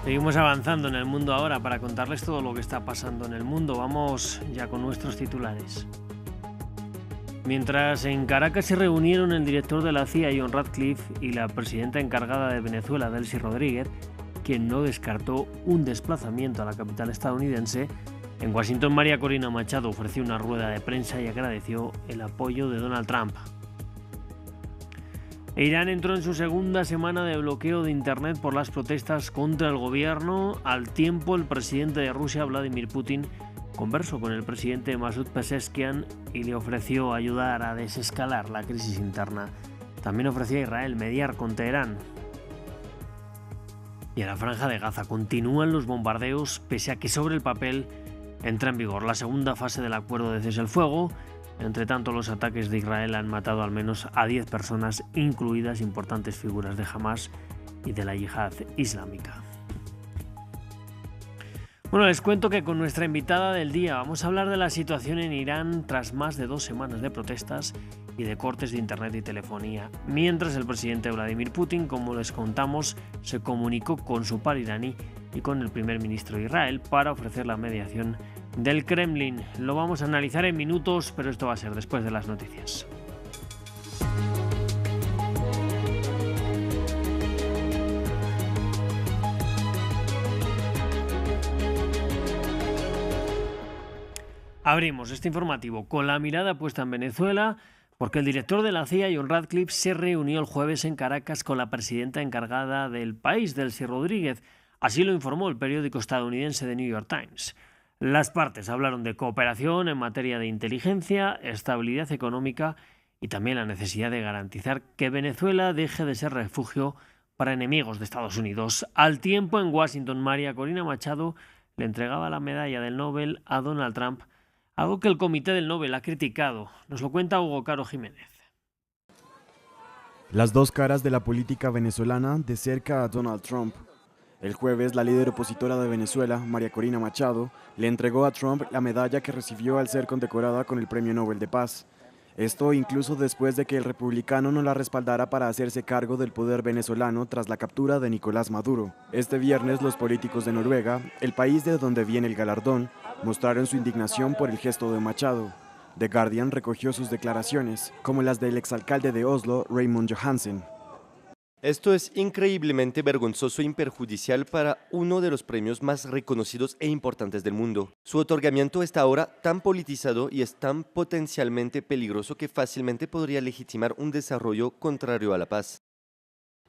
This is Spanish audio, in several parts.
Seguimos avanzando en el mundo ahora para contarles todo lo que está pasando en el mundo. Vamos ya con nuestros titulares. Mientras en Caracas se reunieron el director de la CIA, John Ratcliffe, y la presidenta encargada de Venezuela, Delcy Rodríguez, quien no descartó un desplazamiento a la capital estadounidense, en Washington María Corina Machado ofreció una rueda de prensa y agradeció el apoyo de Donald Trump. Irán entró en su segunda semana de bloqueo de Internet por las protestas contra el gobierno. Al tiempo, el presidente de Rusia, Vladimir Putin, conversó con el presidente Masoud Pezeshkian y le ofreció ayudar a desescalar la crisis interna. También ofreció a Israel mediar con Teherán. Y en la Franja de Gaza continúan los bombardeos, pese a que sobre el papel entra en vigor la segunda fase del acuerdo de cese el fuego. Entre tanto, los ataques de Israel han matado al menos a 10 personas, incluidas importantes figuras de Hamas y de la yihad islámica. Bueno, les cuento que con nuestra invitada del día vamos a hablar de la situación en Irán tras más de 2 semanas de protestas y de cortes de internet y telefonía, mientras el presidente Vladimir Putin, como les contamos, se comunicó con su par iraní y con el primer ministro de Israel para ofrecer la mediación del Kremlin. Lo vamos a analizar en minutos, pero esto va a ser después de las noticias. Abrimos este informativo con la mirada puesta en Venezuela, porque el director de la CIA, John Ratcliffe, se reunió el jueves en Caracas con la presidenta encargada del país, Delcy Rodríguez. Así lo informó el periódico estadounidense The New York Times. Las partes hablaron de cooperación en materia de inteligencia, estabilidad económica y también la necesidad de garantizar que Venezuela deje de ser refugio para enemigos de Estados Unidos. Al tiempo, en Washington, María Corina Machado le entregaba la medalla del Nobel a Donald Trump, algo que el Comité del Nobel ha criticado. Nos lo cuenta Hugo Caro Jiménez. Las dos caras de la política venezolana de cerca a Donald Trump. El jueves, la líder opositora de Venezuela, María Corina Machado, le entregó a Trump la medalla que recibió al ser condecorada con el Premio Nobel de Paz. Esto incluso después de que el republicano no la respaldara para hacerse cargo del poder venezolano tras la captura de Nicolás Maduro. Este viernes, los políticos de Noruega, el país de donde viene el galardón, mostraron su indignación por el gesto de Machado. The Guardian recogió sus declaraciones, como las del exalcalde de Oslo, Raymond Johansen. Esto es increíblemente vergonzoso y perjudicial para uno de los premios más reconocidos e importantes del mundo. Su otorgamiento está ahora tan politizado y es tan potencialmente peligroso que fácilmente podría legitimar un desarrollo contrario a la paz.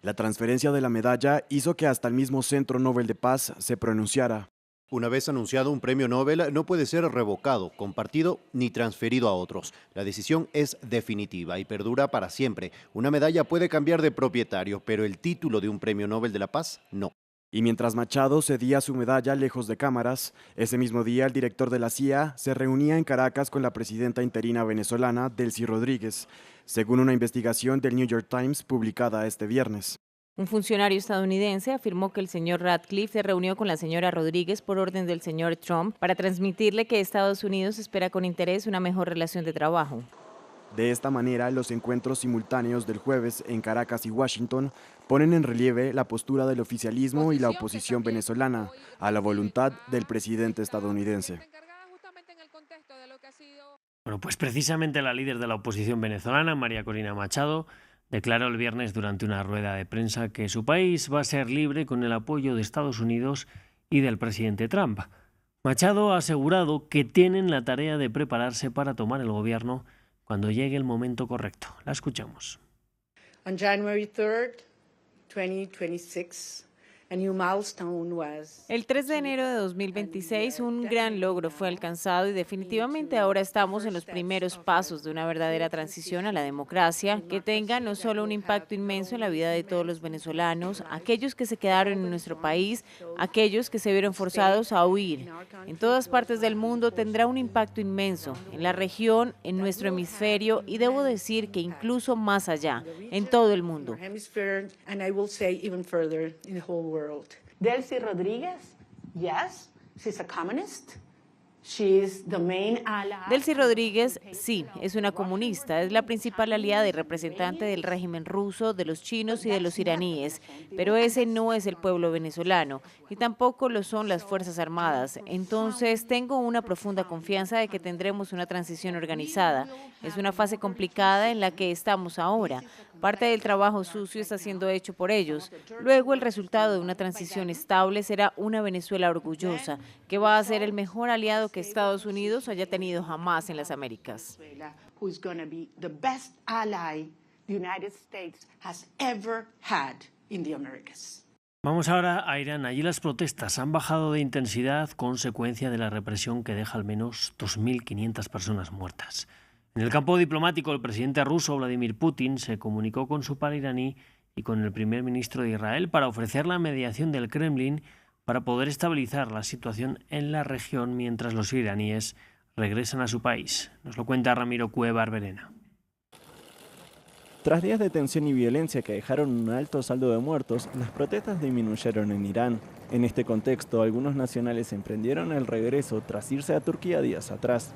La transferencia de la medalla hizo que hasta el mismo Centro Nobel de Paz se pronunciara. Una vez anunciado un premio Nobel, no puede ser revocado, compartido ni transferido a otros. La decisión es definitiva y perdura para siempre. Una medalla puede cambiar de propietario, pero el título de un premio Nobel de la Paz, no. Y mientras Machado cedía su medalla lejos de cámaras, ese mismo día el director de la CIA se reunía en Caracas con la presidenta interina venezolana, Delcy Rodríguez, según una investigación del New York Times publicada este viernes. Un funcionario estadounidense afirmó que el señor Ratcliffe se reunió con la señora Rodríguez por orden del señor Trump para transmitirle que Estados Unidos espera con interés una mejor relación de trabajo. De esta manera, los encuentros simultáneos del jueves en Caracas y Washington ponen en relieve la postura del oficialismo y la oposición venezolana a la voluntad del presidente estadounidense. Bueno, pues precisamente la líder de la oposición venezolana, María Corina Machado, declaró el viernes durante una rueda de prensa que su país va a ser libre con el apoyo de Estados Unidos y del presidente Trump. Machado ha asegurado que tienen la tarea de prepararse para tomar el gobierno cuando llegue el momento correcto. La escuchamos. On January 3rd, 2026, a new milestone was... El 3 de enero de 2026, un gran logro fue alcanzado y definitivamente ahora estamos en los primeros pasos de una verdadera transición a la democracia que tenga no solo un impacto inmenso en la vida de todos los venezolanos, aquellos que se quedaron en nuestro país, aquellos que se vieron forzados a huir. En todas partes del mundo tendrá un impacto inmenso, en la región, en nuestro hemisferio y debo decir que incluso más allá, en todo el mundo. Delcy Rodríguez, yes, she's a communist. Delcy Rodríguez, sí, es una comunista, es la principal aliada y representante del régimen ruso, de los chinos y de los iraníes, pero ese no es el pueblo venezolano y tampoco lo son las Fuerzas Armadas. Entonces, tengo una profunda confianza de que tendremos una transición organizada. Es una fase complicada en la que estamos ahora. Parte del trabajo sucio está siendo hecho por ellos. Luego, el resultado de una transición estable será una Venezuela orgullosa, que va a ser el mejor aliado que Estados Unidos haya tenido jamás en las Américas. Vamos ahora a Irán. Allí las protestas han bajado de intensidad, consecuencia de la represión que deja al menos 2.500 personas muertas. En el campo diplomático, el presidente ruso Vladimir Putin se comunicó con su par iraní y con el primer ministro de Israel para ofrecer la mediación del Kremlin para poder estabilizar la situación en la región mientras los iraníes regresan a su país. Nos lo cuenta Ramiro Cueva Barberena. Tras días de tensión y violencia que dejaron un alto saldo de muertos, las protestas disminuyeron en Irán. En este contexto, algunos nacionales emprendieron el regreso tras irse a Turquía días atrás.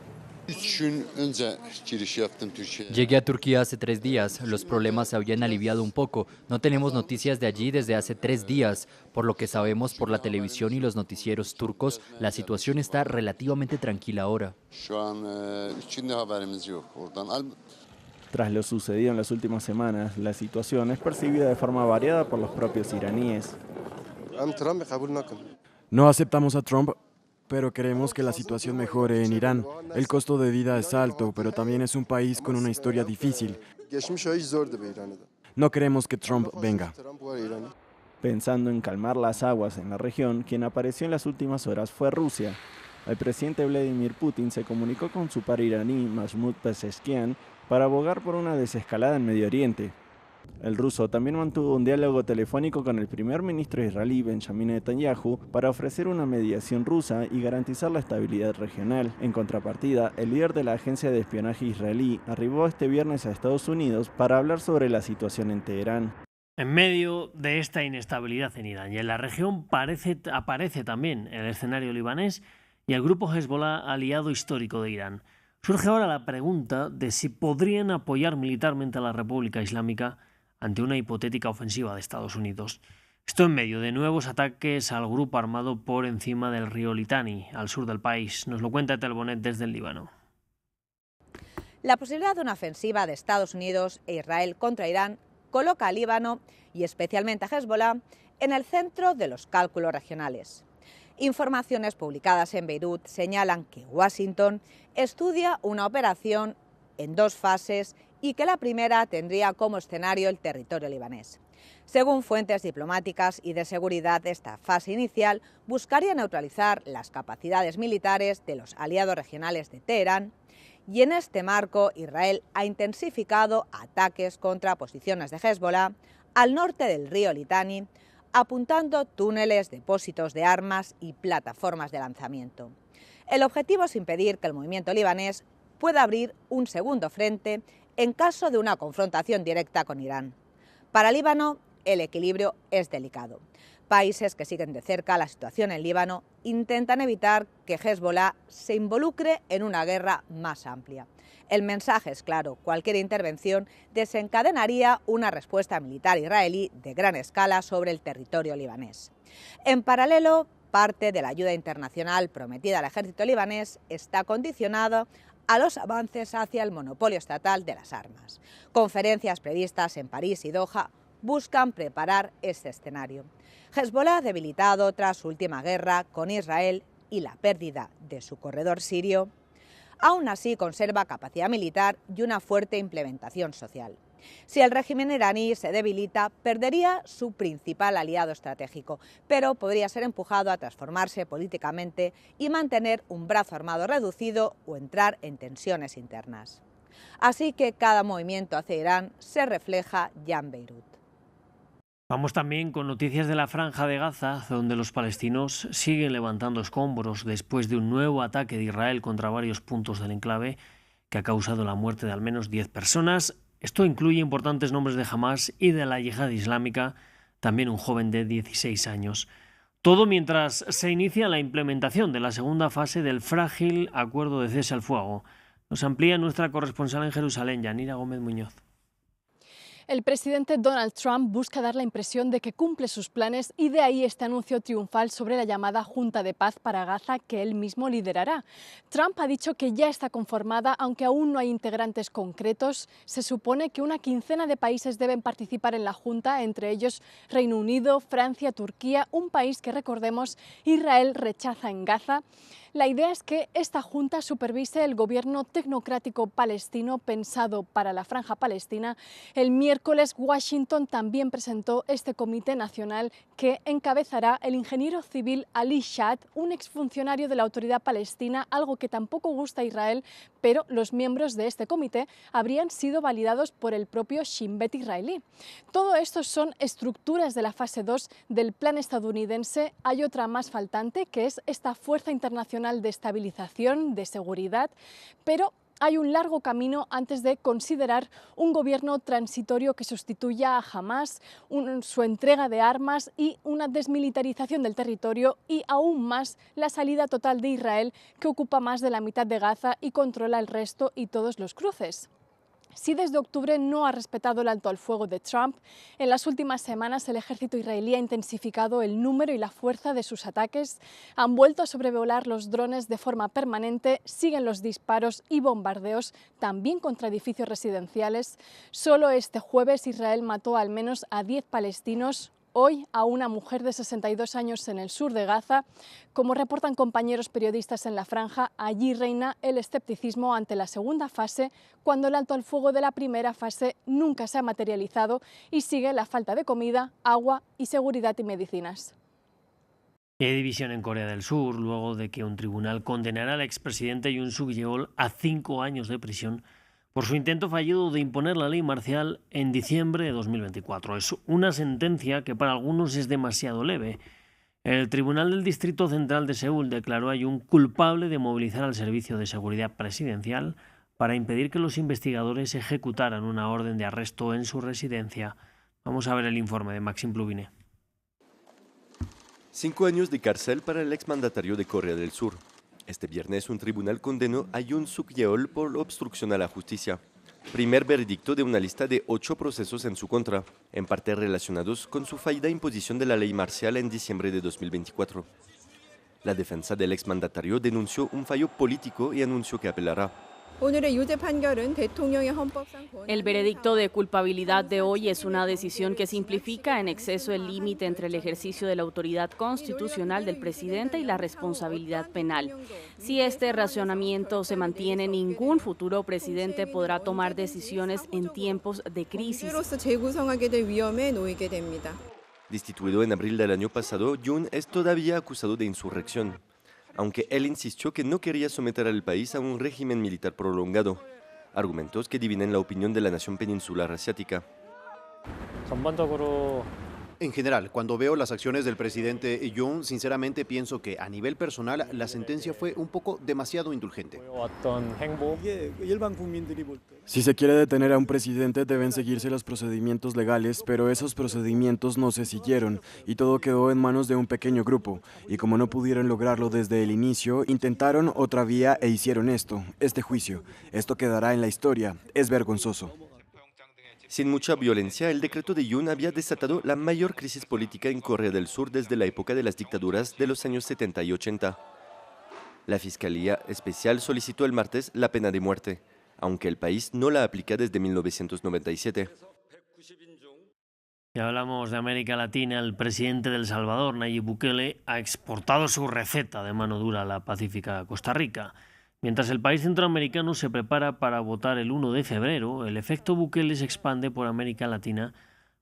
Llegué a Turquía hace 3 días. Los problemas se habían aliviado un poco. No tenemos noticias de allí desde hace 3 días. Por lo que sabemos por la televisión y los noticieros turcos, la situación está relativamente tranquila ahora. Tras lo sucedido en las últimas semanas, la situación es percibida de forma variada por los propios iraníes. No aceptamos a Trump, pero queremos que la situación mejore en Irán. El costo de vida es alto, pero también es un país con una historia difícil. No queremos que Trump venga. Pensando en calmar las aguas en la región, quien apareció en las últimas horas fue Rusia. El presidente Vladimir Putin se comunicó con su par iraní, Mahmoud Pezeshkian, para abogar por una desescalada en Medio Oriente. El ruso también mantuvo un diálogo telefónico con el primer ministro israelí Benjamin Netanyahu para ofrecer una mediación rusa y garantizar la estabilidad regional. En contrapartida, el líder de la agencia de espionaje israelí arribó este viernes a Estados Unidos para hablar sobre la situación en Teherán. En medio de esta inestabilidad en Irán y en la región aparece también el escenario libanés y el grupo Hezbollah, aliado histórico de Irán. Surge ahora la pregunta de si podrían apoyar militarmente a la República Islámica ante una hipotética ofensiva de Estados Unidos. Esto en medio de nuevos ataques al grupo armado por encima del río Litani, al sur del país. Nos lo cuenta Tel Bonet desde el Líbano. La posibilidad de una ofensiva de Estados Unidos e Israel contra Irán coloca a Líbano, y especialmente a Hezbollah, en el centro de los cálculos regionales. Informaciones publicadas en Beirut señalan que Washington estudia una operación en 2 fases y que la primera tendría como escenario el territorio libanés. Según fuentes diplomáticas y de seguridad, esta fase inicial buscaría neutralizar las capacidades militares de los aliados regionales de Teherán, y en este marco Israel ha intensificado ataques contra posiciones de Hezbollah al norte del río Litani, apuntando túneles, depósitos de armas y plataformas de lanzamiento. El objetivo es impedir que el movimiento libanés pueda abrir un segundo frente en caso de una confrontación directa con Irán. Para Líbano, el equilibrio es delicado. Países que siguen de cerca la situación en Líbano intentan evitar que Hezbollah se involucre en una guerra más amplia. El mensaje es claro: cualquier intervención desencadenaría una respuesta militar israelí de gran escala sobre el territorio libanés. En paralelo, parte de la ayuda internacional prometida al ejército libanés está condicionada a los avances hacia el monopolio estatal de las armas. Conferencias previstas en París y Doha buscan preparar este escenario. Hezbollah, debilitado tras su última guerra con Israel y la pérdida de su corredor sirio, aún así conserva capacidad militar y una fuerte implementación social. Si el régimen iraní se debilita, perdería su principal aliado estratégico, pero podría ser empujado a transformarse políticamente y mantener un brazo armado reducido o entrar en tensiones internas. Así que cada movimiento hacia Irán se refleja ya en Beirut. Vamos también con noticias de la Franja de Gaza, donde los palestinos siguen levantando escombros después de un nuevo ataque de Israel contra varios puntos del enclave que ha causado la muerte de al menos 10 personas. Esto incluye importantes nombres de Hamás y de la Yihad Islámica, también un joven de 16 años. Todo mientras se inicia la implementación de la segunda fase del frágil acuerdo de cese al fuego. Nos amplía nuestra corresponsal en Jerusalén, Yanira Gómez Muñoz. El presidente Donald Trump busca dar la impresión de que cumple sus planes y de ahí este anuncio triunfal sobre la llamada Junta de Paz para Gaza que él mismo liderará. Trump ha dicho que ya está conformada, aunque aún no hay integrantes concretos. Se supone que una quincena de países deben participar en la Junta, entre ellos Reino Unido, Francia, Turquía, un país que, recordemos, Israel rechaza en Gaza. La idea es que esta junta supervise el gobierno tecnocrático palestino pensado para la Franja Palestina. El miércoles, Washington también presentó este comité nacional que encabezará el ingeniero civil Ali Shad, un exfuncionario de la Autoridad Palestina, algo que tampoco gusta a Israel, pero los miembros de este comité habrían sido validados por el propio Shin Bet israelí. Todo esto son estructuras de la fase 2 del plan estadounidense. Hay otra más faltante, que es esta fuerza internacional de estabilización, de seguridad, pero hay un largo camino antes de considerar un gobierno transitorio que sustituya a Hamás, su entrega de armas y una desmilitarización del territorio y aún más la salida total de Israel, que ocupa más de la mitad de Gaza y controla el resto y todos los cruces. Si desde octubre no ha respetado el alto al fuego de Trump, en las últimas semanas el ejército israelí ha intensificado el número y la fuerza de sus ataques, han vuelto a sobrevolar los drones de forma permanente, siguen los disparos y bombardeos, también contra edificios residenciales. Solo este jueves Israel mató al menos a 10 palestinos, hoy a una mujer de 62 años en el sur de Gaza. Como reportan compañeros periodistas en la franja, allí reina el escepticismo ante la segunda fase, cuando el alto al fuego de la primera fase nunca se ha materializado y sigue la falta de comida, agua y seguridad y medicinas. Hay división en Corea del Sur, luego de que un tribunal condenara al expresidente Yoon Suk-yeol a 5 años de prisión por su intento fallido de imponer la ley marcial en diciembre de 2024. Es una sentencia que para algunos es demasiado leve. El Tribunal del Distrito Central de Seúl declaró a Yoon culpable de movilizar al Servicio de Seguridad Presidencial para impedir que los investigadores ejecutaran una orden de arresto en su residencia. Vamos a ver el informe de Maxim Pluvine. 5 años de cárcel para el exmandatario de Corea del Sur. Este viernes un tribunal condenó a Yoon Suk-yeol por obstrucción a la justicia. Primer veredicto de una lista de 8 procesos en su contra, en parte relacionados con su fallida imposición de la ley marcial en diciembre de 2024. La defensa del exmandatario denunció un fallo político y anunció que apelará. El veredicto de culpabilidad de hoy es una decisión que simplifica en exceso el límite entre el ejercicio de la autoridad constitucional del presidente y la responsabilidad penal. Si este razonamiento se mantiene, ningún futuro presidente podrá tomar decisiones en tiempos de crisis. Destituido en abril del año pasado, Yoon es todavía acusado de insurrección, aunque él insistió que no quería someter al país a un régimen militar prolongado, argumentos que dividen la opinión de la nación peninsular asiática. En general, cuando veo las acciones del presidente Yoon, sinceramente pienso que a nivel personal la sentencia fue un poco demasiado indulgente. Si se quiere detener a un presidente deben seguirse los procedimientos legales, pero esos procedimientos no se siguieron y todo quedó en manos de un pequeño grupo. Y como no pudieron lograrlo desde el inicio, intentaron otra vía e hicieron este juicio. Esto quedará en la historia. Es vergonzoso. Sin mucha violencia, el decreto de Yoon había desatado la mayor crisis política en Corea del Sur desde la época de las dictaduras de los años 70 y 80. La Fiscalía Especial solicitó el martes la pena de muerte, aunque el país no la aplica desde 1997. Si hablamos de América Latina, el presidente de El Salvador, Nayib Bukele, ha exportado su receta de mano dura a la pacífica Costa Rica. Mientras el país centroamericano se prepara para votar el 1 de febrero, el efecto Bukele se expande por América Latina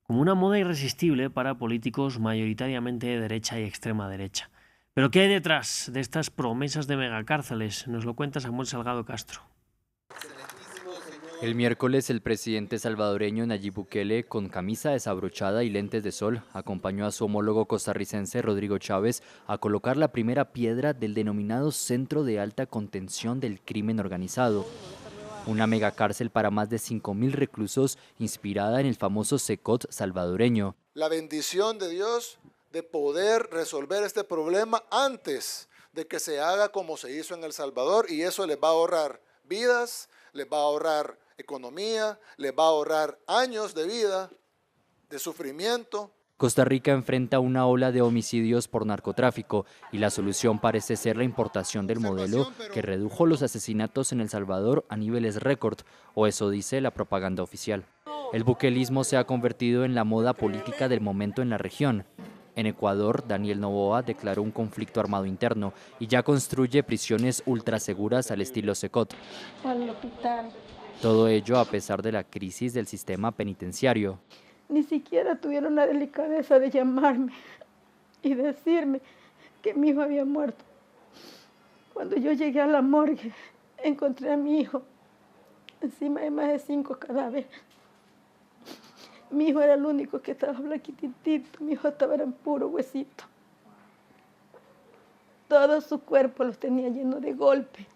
como una moda irresistible para políticos mayoritariamente de derecha y extrema derecha. ¿Pero qué hay detrás de estas promesas de megacárceles? Nos lo cuenta Samuel Salgado Castro. El miércoles, el presidente salvadoreño Nayib Bukele, con camisa desabrochada y lentes de sol, acompañó a su homólogo costarricense Rodrigo Chávez a colocar la primera piedra del denominado Centro de Alta Contención del Crimen Organizado. Una megacárcel para más de 5.000 reclusos inspirada en el famoso Secot salvadoreño. La bendición de Dios de poder resolver este problema antes de que se haga como se hizo en El Salvador, y eso les va a ahorrar vidas, les va a ahorrar economía, les va a ahorrar años de vida, de sufrimiento. Costa Rica enfrenta una ola de homicidios por narcotráfico y la solución parece ser la importación del modelo que redujo los asesinatos en El Salvador a niveles récord, o eso dice la propaganda oficial. El buquelismo se ha convertido en la moda política del momento en la región. En Ecuador, Daniel Noboa declaró un conflicto armado interno y ya construye prisiones ultraseguras al estilo Secot. Todo ello a pesar de la crisis del sistema penitenciario. Ni siquiera tuvieron la delicadeza de llamarme y decirme que mi hijo había muerto. Cuando yo llegué a la morgue, encontré a mi hijo encima de más de 5 cadáveres. Mi hijo era el único que estaba blanquititito, mi hijo estaba en puro huesito. Todo su cuerpo los tenía lleno de golpes.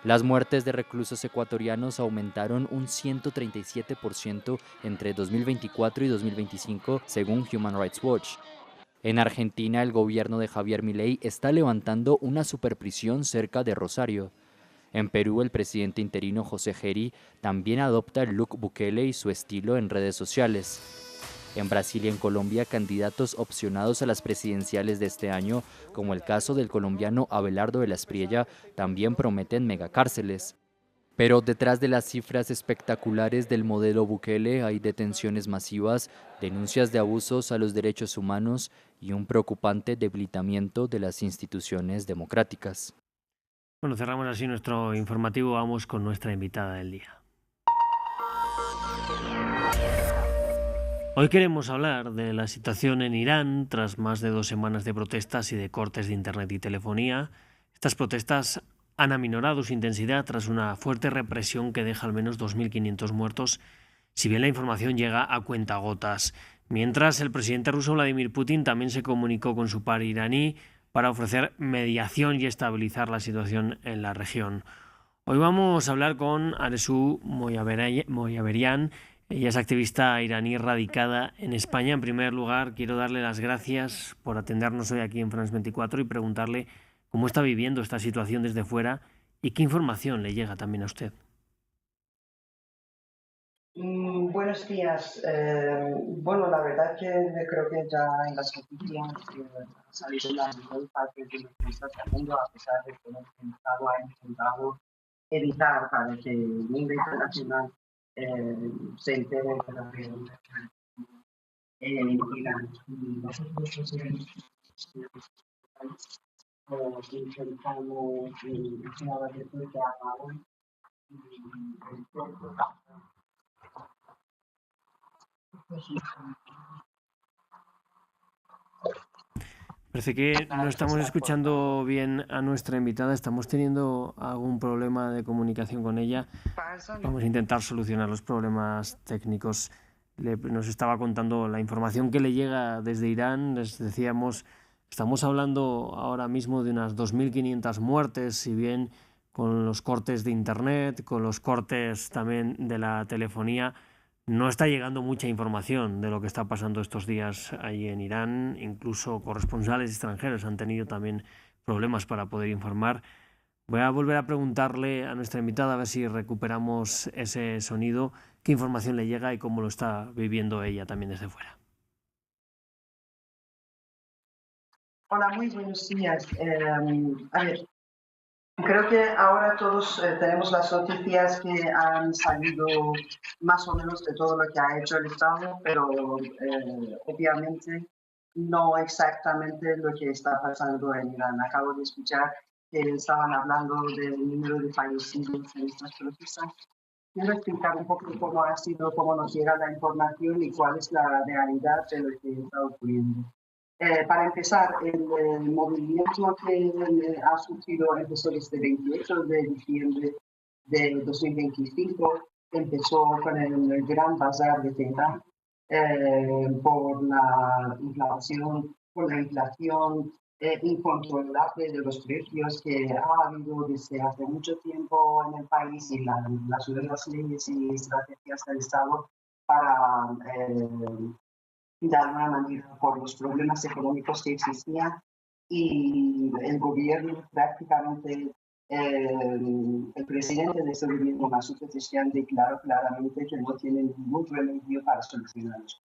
Las muertes de reclusos ecuatorianos aumentaron un 137% entre 2024 y 2025, según Human Rights Watch. En Argentina, el gobierno de Javier Milei está levantando una superprisión cerca de Rosario. En Perú, el presidente interino José Geri también adopta el look Bukele y su estilo en redes sociales. En Brasil y en Colombia, candidatos opcionados a las presidenciales de este año, como el caso del colombiano Abelardo de la Espriella, también prometen megacárceles. Pero detrás de las cifras espectaculares del modelo Bukele hay detenciones masivas, denuncias de abusos a los derechos humanos y un preocupante debilitamiento de las instituciones democráticas. Bueno, cerramos así nuestro informativo, vamos con nuestra invitada del día. Hoy queremos hablar de la situación en Irán tras más de 2 semanas de protestas y de cortes de internet y telefonía. Estas protestas han aminorado su intensidad tras una fuerte represión que deja al menos 2.500 muertos, si bien la información llega a cuentagotas. Mientras, el presidente ruso Vladimir Putin también se comunicó con su par iraní para ofrecer mediación y estabilizar la situación en la región. Hoy vamos a hablar con Arezou Moyaverian. Ella es activista iraní radicada en España. En primer lugar, quiero darle las gracias por atendernos hoy aquí en France 24 y preguntarle cómo está viviendo esta situación desde fuera y qué información le llega también a usted. Buenos días. Bueno, la verdad que creo que ya en las noticias ha salido la mayor parte de lo que está haciendo, a pesar de que el Estado ha intentado evitar para que el mundo internacional se entere de la realidad en Irán. Nosotros intentamos una variación que haga hoy. Parece que no estamos escuchando bien a nuestra invitada, estamos teniendo algún problema de comunicación con ella. Vamos a intentar solucionar los problemas técnicos. Nos estaba contando la información que le llega desde Irán. Les decíamos, estamos hablando ahora mismo de unas 2.500 muertes, si bien con los cortes de internet, con los cortes también de la telefonía, no está llegando mucha información de lo que está pasando estos días allí en Irán. Incluso corresponsales extranjeros han tenido también problemas para poder informar. Voy a volver a preguntarle a nuestra invitada a ver si recuperamos ese sonido, qué información le llega y cómo lo está viviendo ella también desde fuera. Hola, muy buenos días. A ver, creo que ahora todos tenemos las noticias que han salido más o menos de todo lo que ha hecho el Estado, pero obviamente no exactamente lo que está pasando en Irán. Acabo de escuchar que estaban hablando del número de fallecidos en estas protestas. Quiero explicar un poco cómo ha sido, cómo nos llega la información y cuál es la realidad de lo que está ocurriendo. Para empezar, el movimiento que ha surgido empezó desde el 28 de diciembre de 2025, empezó con el Gran Bazar de Teherán por la inflación incontrolable de los precios que ha habido desde hace mucho tiempo en el país y las nuevas leyes y estrategias del Estado para de alguna manera por los problemas económicos que existían y el gobierno prácticamente, el presidente de ese gobierno, Masoud Pezeshkian, declaró claramente que no tiene ningún remedio para solucionarlos.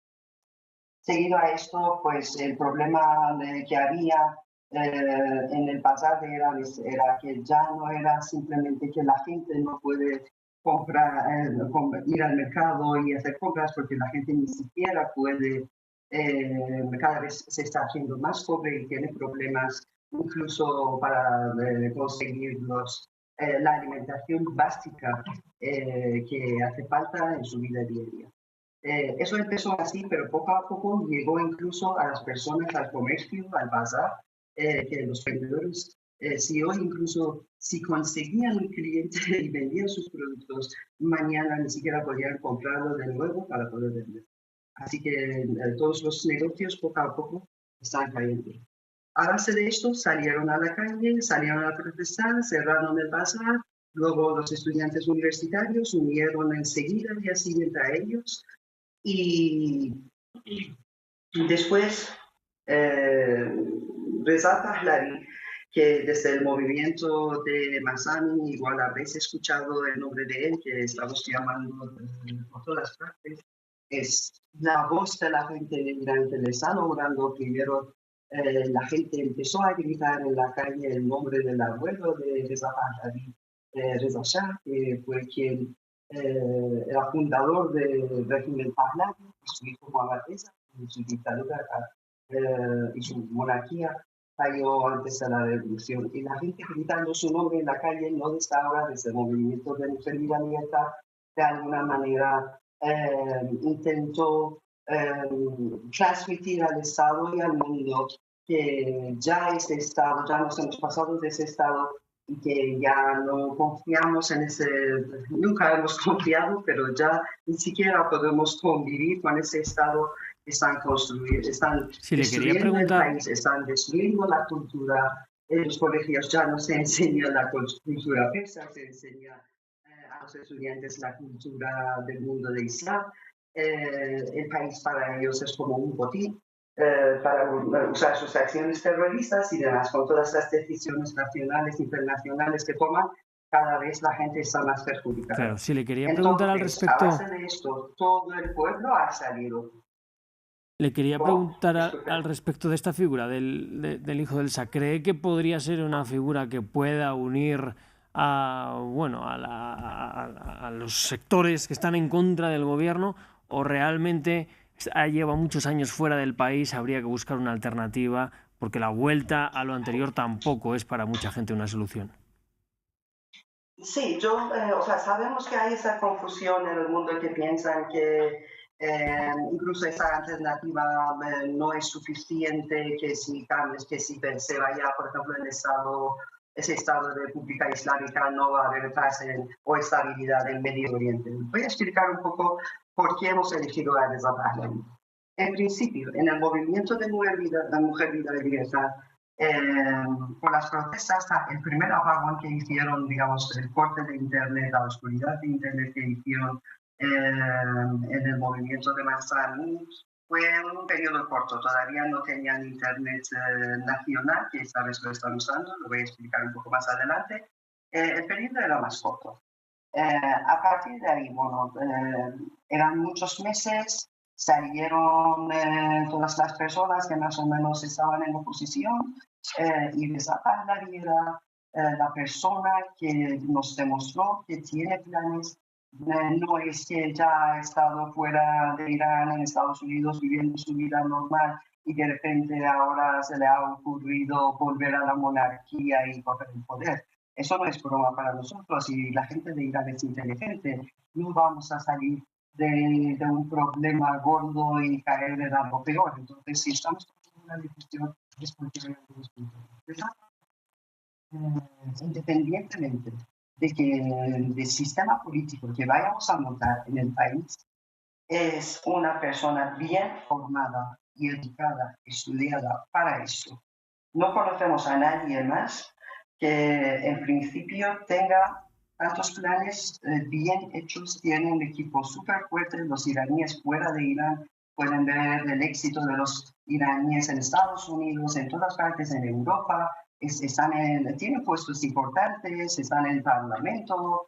Seguido a esto, pues el problema que había en el pasado era que ya no era simplemente que la gente no puede comprar, ir al mercado y hacer compras, porque la gente ni siquiera puede, cada vez se está haciendo más pobre y tiene problemas incluso para conseguir la alimentación básica que hace falta en su vida diaria. Eso empezó así, pero poco a poco llegó incluso a las personas, al comercio, al bazar, que los vendedores, si hoy incluso si conseguían un cliente y vendían sus productos, mañana ni siquiera podían comprarlo de nuevo para poder vender. Así que todos los negocios poco a poco están cayendo. A base de esto salieron a la calle, salieron a protestar, cerraron el bazar, luego los estudiantes universitarios unieron enseguida al día siguiente a ellos y después Reza Pahlavi, que desde el movimiento de Masami, igual habréis escuchado el nombre de él, que estamos llamando por todas partes, es la voz de la gente de Irán que le está logrando. Primero la gente empezó a gritar en la calle el nombre del abuelo de Reza Pahlavi, Reza Shah, que fue quien era fundador del régimen Pahlavi, su hijo Muhammad Reza, y su dictadura y su monarquía cayó antes de la revolución. Y la gente gritando su nombre en la calle, no desde ahora, desde el movimiento de Mujer Vida Libertad, de alguna manera intentó transmitir al Estado y al mundo que ya ese Estado, ya nos hemos pasado de ese Estado y que ya no confiamos en ese, nunca hemos confiado, pero ya ni siquiera podemos convivir con ese Estado. Están construyendo, están destruyendo el país, están destruyendo la cultura. En los colegios ya no se enseña la cultura persa, se enseña a los estudiantes la cultura del mundo de Islam. El país para ellos es como un botín para usar sus acciones terroristas y demás. Con todas las decisiones nacionales, internacionales que toman, cada vez la gente está más perjudicada. Claro, sí, le quería preguntar al respecto. A base de esto, todo el pueblo ha salido. Le quería preguntar al respecto de esta figura del hijo del Shah. ¿Cree que podría ser una figura que pueda unir a los sectores que están en contra del gobierno, o realmente lleva muchos años fuera del país, habría que buscar una alternativa, porque la vuelta a lo anterior tampoco es para mucha gente una solución? Sí, sabemos que hay esa confusión en el mundo que piensan que incluso esa alternativa no es suficiente, que si se vaya, por ejemplo, ese estado de República Islámica, no va a haber paz o estabilidad en Medio Oriente. Voy a explicar un poco por qué hemos elegido a Reza Pahlavi. En principio, en el movimiento de Mujer Vida Libertad, por las protestas, el primer apagón que hicieron, digamos, el corte de Internet, la oscuridad de Internet que hicieron en el movimiento de Masami, fue un periodo corto. Todavía no tenían Internet nacional, que esta vez lo están usando, lo voy a explicar un poco más adelante. El periodo era más corto. A partir de ahí, eran muchos meses, salieron todas las personas que más o menos estaban en oposición, y Reza Pahlavi era la persona que nos demostró que tiene planes. No es que ya ha estado fuera de Irán, en Estados Unidos, viviendo su vida normal y de repente ahora se le ha ocurrido volver a la monarquía y coger el poder. Eso no es broma para nosotros, y la gente de Irán es inteligente. No vamos a salir de un problema gordo y caer en algo peor. Entonces, si estamos tomando una decisión, es porque hay algunos puntos. Independientemente de que el sistema político que vayamos a montar en el país es una persona bien formada y educada, estudiada para eso. No conocemos a nadie más que en principio tenga tantos planes bien hechos. Tienen un equipo súper fuerte, los iraníes fuera de Irán pueden ver el éxito de los iraníes en Estados Unidos, en todas partes en Europa, tienen puestos importantes, están en el Parlamento,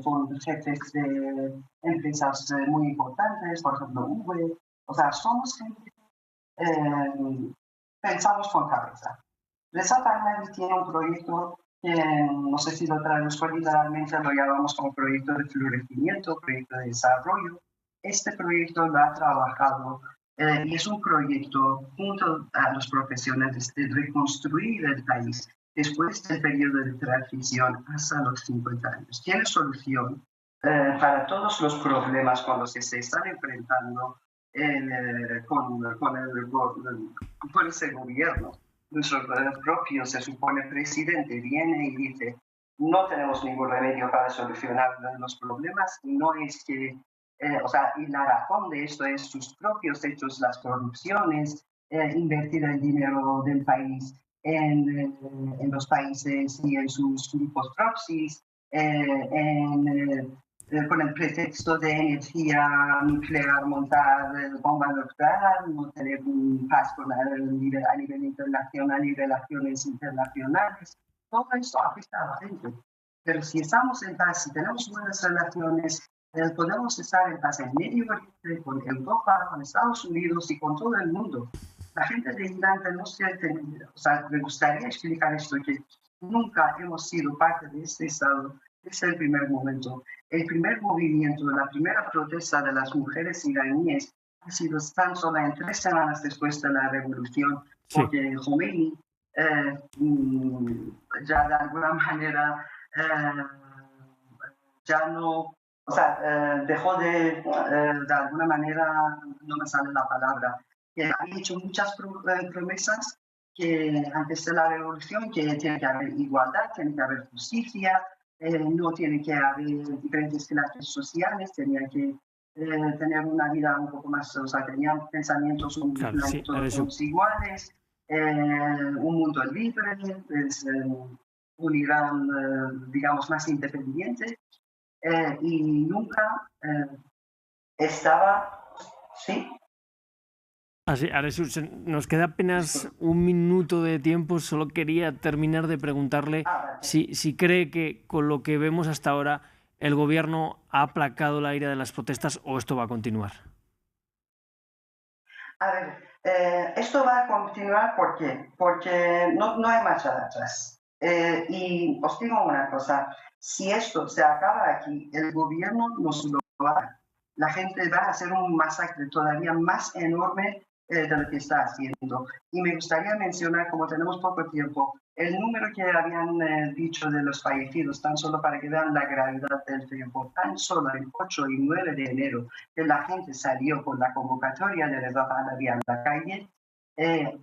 son jefes de empresas muy importantes, por ejemplo, Uber. O sea, somos gente, pensamos con cabeza. Reza Pahlavi tiene un proyecto que no sé si lo traduzco literalmente, lo llamamos como proyecto de florecimiento, proyecto de desarrollo. Este proyecto lo ha trabajado y es un proyecto junto a los profesionales de reconstruir el país después del periodo de transición hasta los 50 años. Tiene solución para todos los problemas con los que se están enfrentando con ese gobierno. Nuestro propio, se supone, presidente viene y dice: no tenemos ningún remedio para solucionar los problemas, y no es que, y la razón de esto es sus propios hechos, las corrupciones, invertir el dinero del país en los países y en sus grupos proxies, con el pretexto de energía nuclear montar bomba nuclear, no tener paz a nivel internacional y relaciones internacionales. Todo esto afecta a la gente. Pero si estamos en paz, si tenemos buenas relaciones, podemos estar en paz en Medio Oriente, con Europa, con Estados Unidos y con todo el mundo. La gente de Irán tenemos que tener, me gustaría explicar esto, que nunca hemos sido parte de este Estado desde el primer momento. El primer movimiento, la primera protesta de las mujeres iraníes ha sido tan solo en 3 semanas después de la revolución, porque Khomeini ya de alguna manera ya no, dejó de alguna manera, no me sale la palabra, que ha hecho muchas promesas que antes de la revolución, que tiene que haber igualdad, tiene que haber justicia, no tiene que haber diferentes clases sociales, tenían que tener una vida un poco más, tenían pensamientos todos iguales, un mundo libre, un Irán, digamos, más independiente, y nunca estaba, ¿sí? Así, Aresus, nos queda apenas 1 minuto de tiempo. Solo quería terminar de preguntarle si cree que con lo que vemos hasta ahora el gobierno ha aplacado la ira de las protestas o esto va a continuar. A ver, esto va a continuar porque no hay marcha atrás. Y os digo una cosa, si esto se acaba aquí, el gobierno nos lo hará. La gente va a hacer un masacre todavía más enorme de lo que está haciendo. Y me gustaría mencionar, como tenemos poco tiempo, el número que habían dicho de los fallecidos, tan solo para que vean la gravedad del tiempo. Tan solo el 8 y 9 de enero, que la gente salió con la convocatoria de Reza Pahlavi a la calle,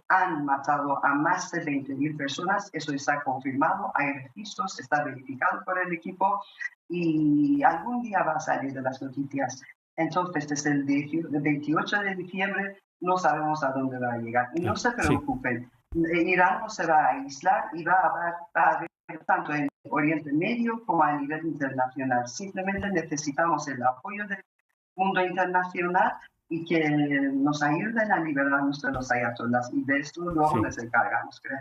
han matado a más de 20.000 personas. Eso está confirmado, hay registros, está verificado por el equipo y algún día va a salir de las noticias. Entonces, desde el 28 de diciembre no sabemos a dónde va a llegar. Y no se preocupen, Irán no se va a aislar y va a haber tanto en Oriente Medio como a nivel internacional. Simplemente necesitamos el apoyo del mundo internacional y que nos ayuden a liberarnos de los ayatolás. Y de esto luego nos encargamos, creo.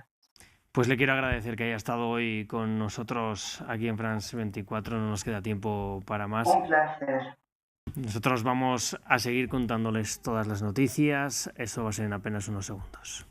Pues le quiero agradecer que haya estado hoy con nosotros aquí en France 24. No nos queda tiempo para más. Un placer. Nosotros vamos a seguir contándoles todas las noticias. Eso va a ser en apenas unos segundos.